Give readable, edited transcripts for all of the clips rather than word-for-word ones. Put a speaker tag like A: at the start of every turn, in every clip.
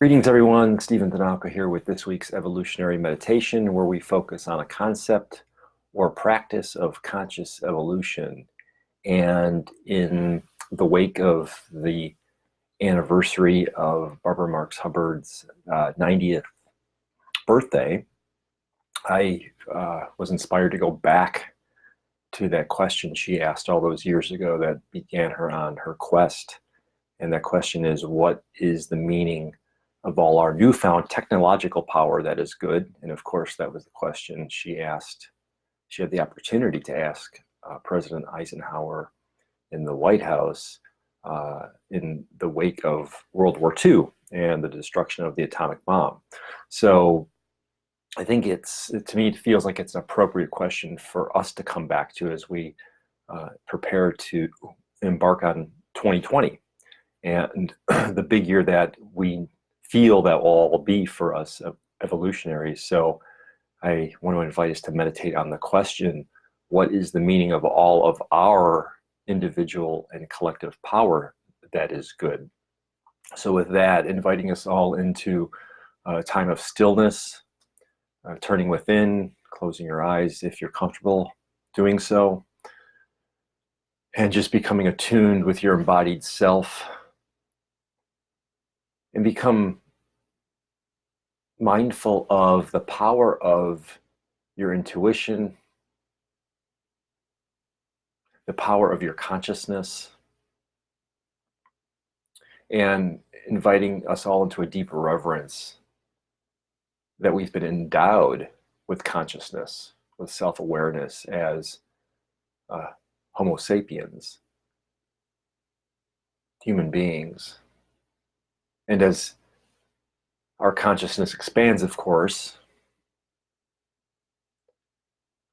A: Greetings, everyone. Stephen Tanaka here with this week's Evolutionary Meditation, where we focus on a concept or practice of conscious evolution. And in the wake of the anniversary of Barbara Marx Hubbard's 90th birthday, I was inspired to go back to that question she asked all those years ago that began her on her quest. And that question is, what is the meaning of all our newfound technological power that is good? And of course, that was the question she asked. She had the opportunity to ask President Eisenhower in the White House in the wake of World War II and the destruction of the atomic bomb. So I think to me, it feels like it's an appropriate question for us to come back to as we prepare to embark on 2020 and the big year that we feel that will all be for us evolutionaries. So I want to invite us to meditate on the question, what is the meaning of all of our individual and collective power that is good? So with that, inviting us all into a time of stillness, turning within, closing your eyes if you're comfortable doing so, and just becoming attuned with your embodied self, and become mindful of the power of your intuition, the power of your consciousness, and inviting us all into a deeper reverence that we've been endowed with consciousness, with self-awareness as Homo sapiens, human beings. And as our consciousness expands, of course,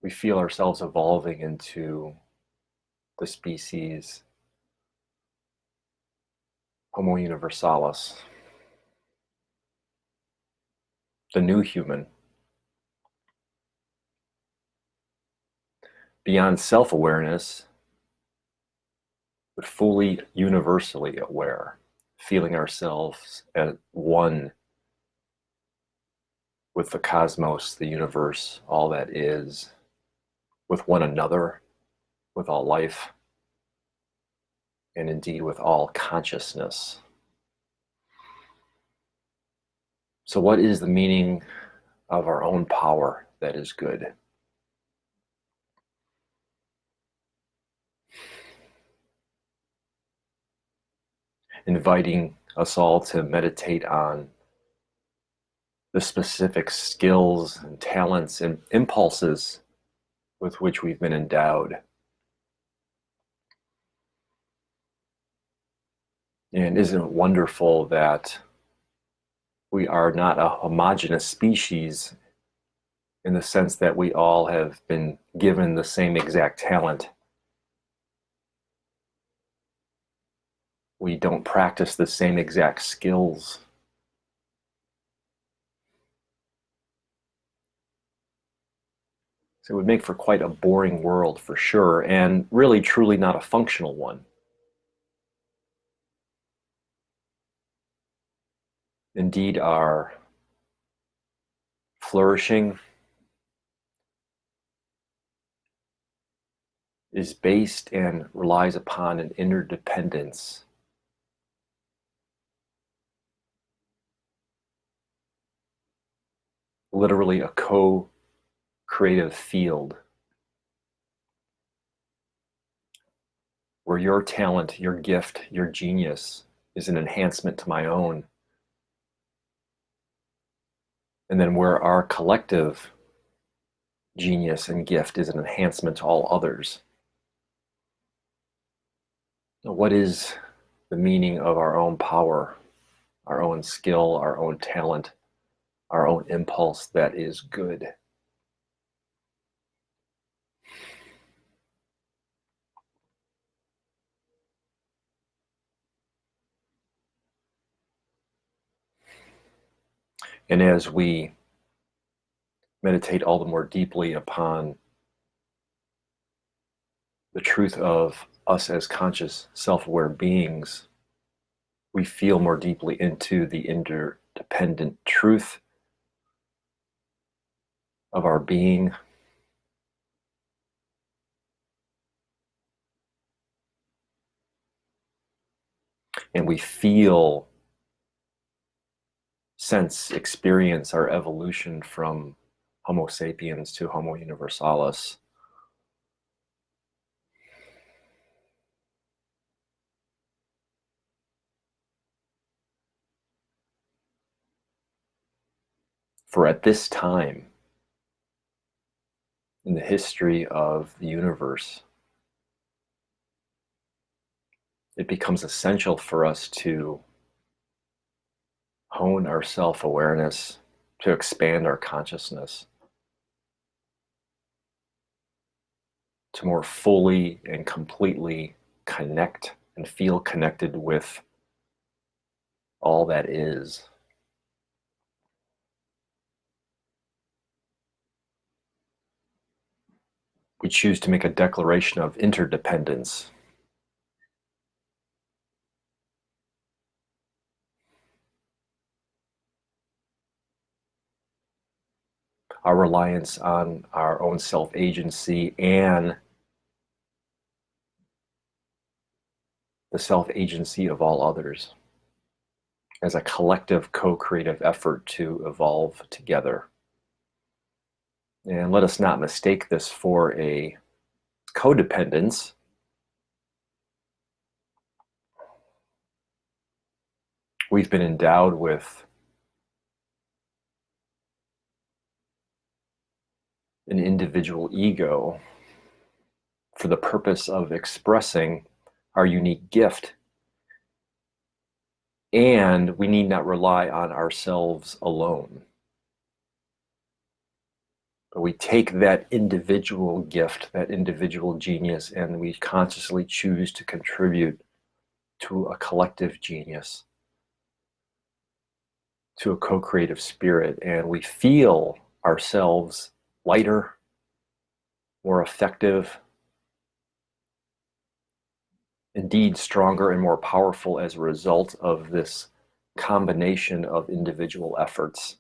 A: we feel ourselves evolving into the species Homo universalis, the new human. Beyond self-awareness, but fully universally aware, feeling ourselves at one with the cosmos, the universe, all that is, with one another, with all life, and indeed with all consciousness. So what is the meaning of our own power that is good? Inviting us all to meditate on the specific skills and talents and impulses with which we've been endowed. And isn't it wonderful that we are not a homogeneous species in the sense that we all have been given the same exact talent? We don't practice the same exact skills. So it would make for quite a boring world for sure, and really truly not a functional one. Indeed, our flourishing is based and relies upon an interdependence. Literally a co-creative field where your talent, your gift, your genius is an enhancement to my own. And then where our collective genius and gift is an enhancement to all others. Now, what is the meaning of our own power, our own skill, our own talent, our own impulse that is good? And as we meditate all the more deeply upon the truth of us as conscious, self-aware beings, we feel more deeply into the interdependence interdependent truth of our being. And we feel, sense, experience our evolution from Homo sapiens to Homo universalis. For at this time in the history of the universe, it becomes essential for us to hone our self-awareness, to expand our consciousness, to more fully and completely connect and feel connected with all that is. We choose to make a declaration of interdependence. Our reliance on our own self-agency and the self-agency of all others as a collective co-creative effort to evolve together. And let us not mistake this for a codependence. We've been endowed with an individual ego for the purpose of expressing our unique gift. And we need not rely on ourselves alone. But we take that individual gift, that individual genius, and we consciously choose to contribute to a collective genius, to a co-creative spirit. And we feel ourselves lighter, more effective, indeed stronger and more powerful as a result of this combination of individual efforts.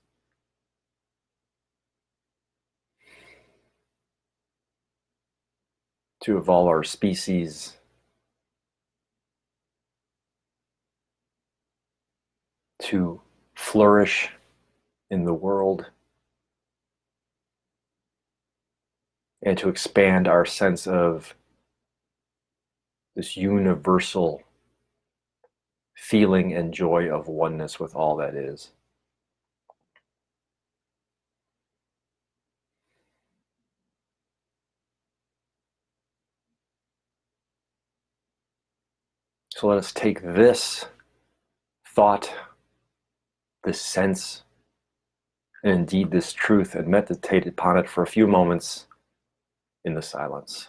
A: To evolve our species, to flourish in the world, and to expand our sense of this universal feeling and joy of oneness with all that is. So let us take this thought, this sense, and indeed this truth, and meditate upon it for a few moments in the silence.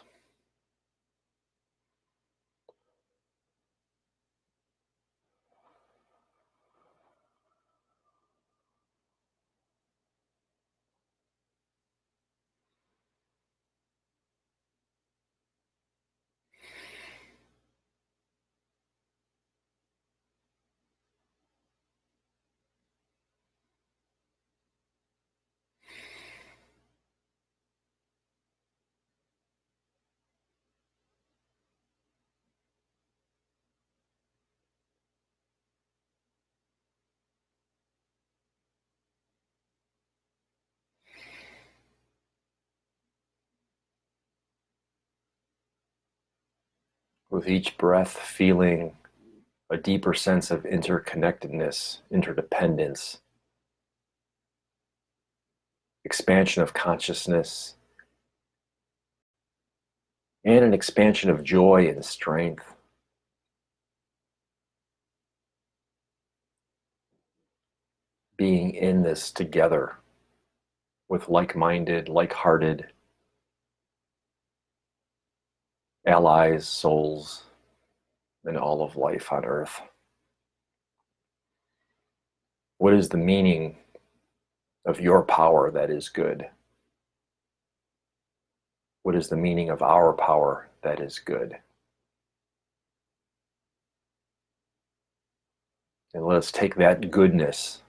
A: With each breath, feeling a deeper sense of interconnectedness, interdependence, expansion of consciousness, and an expansion of joy and strength. Being in this together with like-minded, like-hearted allies, souls, and all of life on earth. What is the meaning of your power that is good? What is the meaning of our power that is good? And let us take that goodness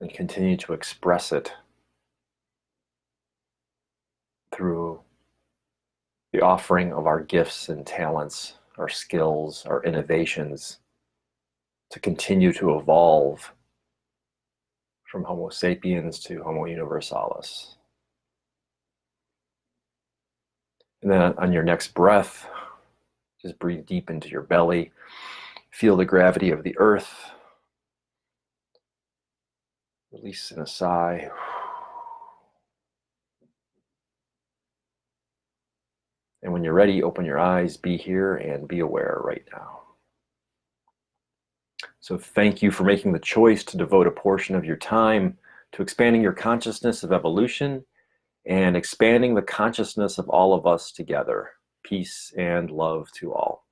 A: and continue to express it through the offering of our gifts and talents, our skills, our innovations, to continue to evolve from Homo sapiens to Homo universalis. And then on your next breath, just breathe deep into your belly. Feel the gravity of the earth. Release in a sigh. And when you're ready, open your eyes, be here, and be aware right now. So thank you for making the choice to devote a portion of your time to expanding your consciousness of evolution and expanding the consciousness of all of us together. Peace and love to all.